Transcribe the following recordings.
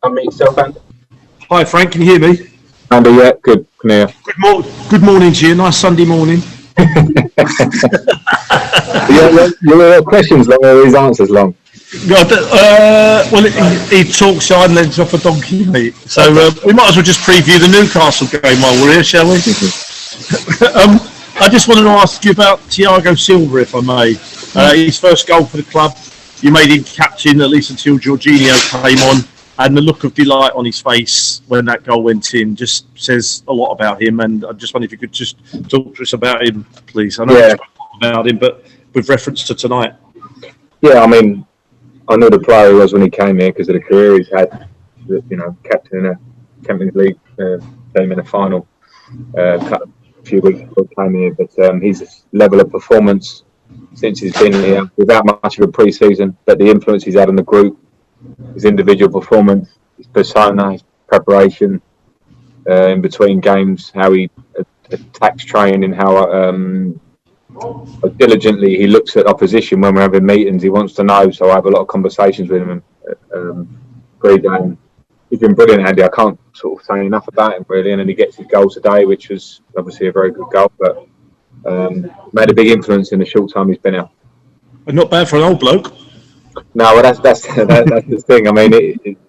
Unmute yourself, Andy. Hi Frank, can you hear me? Andy, yeah, good. Come here. Good morning to you. Nice Sunday morning. Your questions long or his answers long? He talks shine legs off a donkey, mate. So we might as well just preview the Newcastle game while we're here, shall we? I just wanted to ask you about Thiago Silva, if I may. His first goal for the club. You made him captain at least until Jorginho came on, and the look of delight on his face when that goal went in just says a lot about him. And I just wonder if you could just talk to us about him, please. I know you spoke about him, but with reference to tonight. Yeah, I mean, I know the player he was when he came here because of the career he's had. You know, captain in a Champions League game in a final a few weeks before he came here. But his level of performance since he's been here, without much of a pre-season, but the influence he's had on the group, his individual performance, his persona, his preparation in between games, how he attacks training, how diligently he looks at opposition when we're having meetings. He wants to know, so I have a lot of conversations with him pre-game. He's been brilliant, Andy. I can't sort of say enough about him, really. And then he gets his goal today, which was obviously a very good goal, but made a big influence in the short time he's been out. And not bad for an old bloke. No, well, that's the thing. I mean,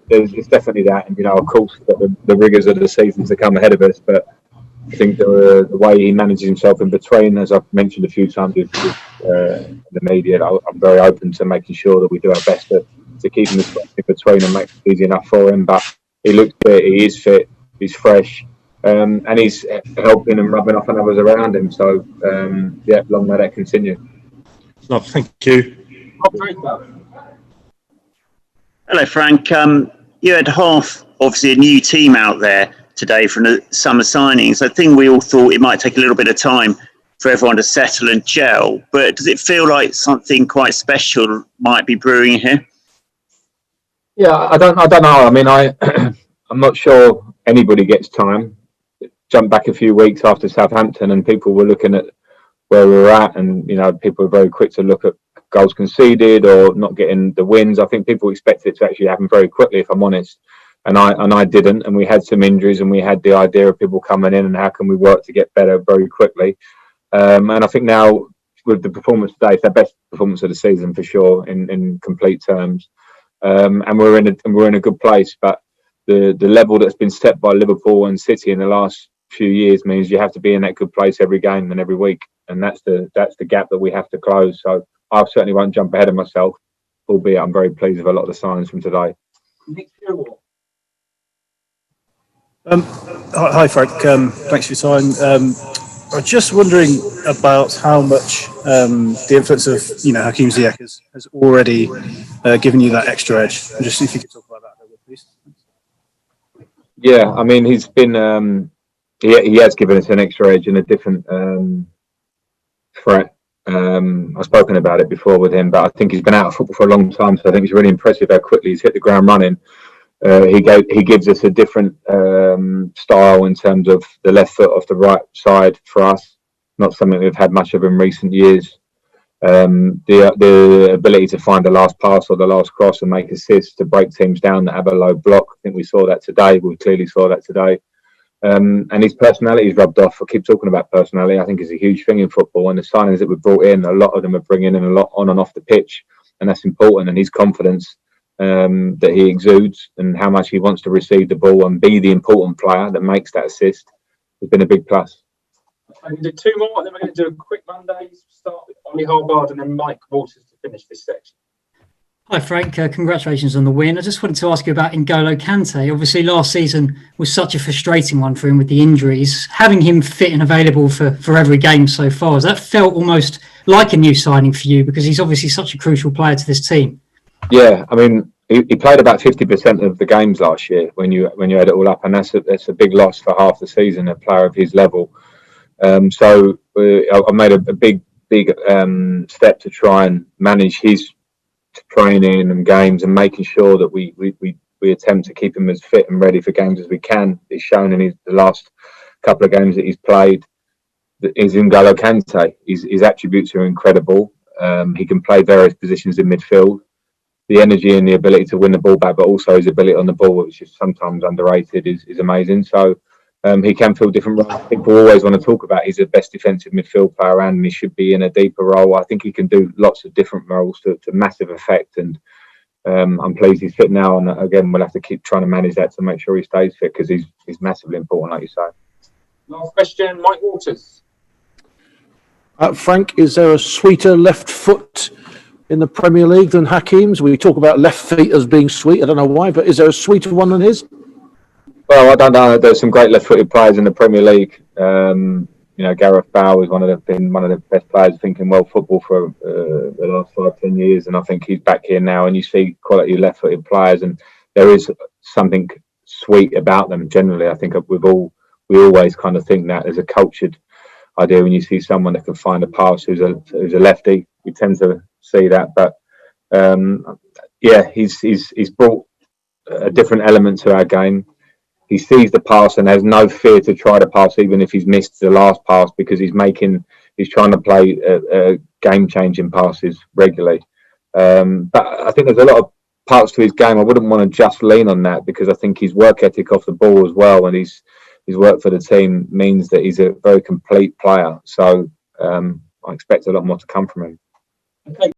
it's definitely that, and of course, the rigours of the season to come ahead of us. But I think the way he manages himself in between, as I've mentioned a few times with the media, I'm very open to making sure that we do our best to keep him in between and make it easy enough for him. But he looks fit, he is fit, he's fresh, and he's helping and rubbing off on others around him. So, long may that continue. No, thank you. Hello, Frank. You had half, obviously, a new team out there today from the summer signings. I think we all thought it might take a little bit of time for everyone to settle and gel, but does it feel like something quite special might be brewing here? Yeah, I don't know. I mean, I'm not sure anybody gets time. Jump back a few weeks after Southampton, and people were looking at where we were at, and people are very quick to look at goals conceded or not getting the wins. I think people expected it to actually happen very quickly, if I'm honest, and I didn't. And we had some injuries, and we had the idea of people coming in and how can we work to get better very quickly. And I think now with the performance today, it's their best performance of the season for sure in complete terms. And we're in a good place, but the level that's been set by Liverpool and City in the last few years means you have to be in that good place every game and every week, and that's the gap that we have to close. So I certainly won't jump ahead of myself, albeit I'm very pleased with a lot of the signs from today. Hi Frank, thanks for your time. I was just wondering about how much the influence of Hakim Ziyech has already given you that extra edge. And just if you could talk about that a little bit, please. Yeah, I mean he's been he has given us an extra edge and a different threat. I've spoken about it before with him, but I think he's been out of football for a long time, so I think it's really impressive how quickly he's hit the ground running. He gives us a different style in terms of the left foot off the right side for us. Not something we've had much of in recent years. The ability to find the last pass or the last cross and make assists to break teams down that have a low block. I think we saw that today. We clearly saw that today. And his personality is rubbed off. I keep talking about personality. I think it's a huge thing in football. And the signings that we've brought in, a lot of them are bringing in a lot on and off the pitch. And that's important. And his confidence that he exudes and how much he wants to receive the ball and be the important player that makes that assist has been a big plus. I'm going to do two more, and then we're going to do a quick Mondays. Start with Ollie Hobart and then Mike Waters to finish this section. Hi Frank, congratulations on the win. I just wanted to ask you about Ngolo Kante. Obviously last season was such a frustrating one for him with the injuries. Having him fit and available for every game so far, has that felt almost like a new signing for you, because he's obviously such a crucial player to this team? Yeah, I mean, he played about 50% of the games last year when you add it all up, and that's a big loss for half the season, a player of his level. So I made a big step to try and manage his training and games and making sure that we attempt to keep him as fit and ready for games as we can. He's shown in the last couple of games that he's played that he's N'Golo Kante. His attributes are incredible. He can play various positions in midfield. the energy and the ability to win the ball back, but also his ability on the ball, which is sometimes underrated, is amazing. So he can fill different roles. People always want to talk about he's the best defensive midfield player and he should be in a deeper role. I think he can do lots of different roles to massive effect, and I'm pleased he's fit now. And again, we'll have to keep trying to manage that to make sure he stays fit, because he's massively important, like you say. Last question, Mike Waters. Frank, is there a sweeter left foot in the Premier League than Hakim's? We talk about left feet as being sweet. I don't know why, but is there a sweeter one than his? Well, I don't know. There's some great left-footed players in the Premier League. Gareth Bale is been one of the best players, I think, in world football for the last 5-10 years, and I think he's back here now. And you see quality left-footed players, and there is something sweet about them. Generally, I think we always kind of think that as a cultured idea. When you see someone that can find a pass who's a lefty, we tend to see that. But he's brought a different element to our game. He sees the pass and has no fear to try to pass, even if he's missed the last pass, because he's trying to play game-changing passes regularly. But I think there's a lot of parts to his game. I wouldn't want to just lean on that, because I think his work ethic off the ball as well, and his work for the team means that he's a very complete player. So I expect a lot more to come from him. Okay.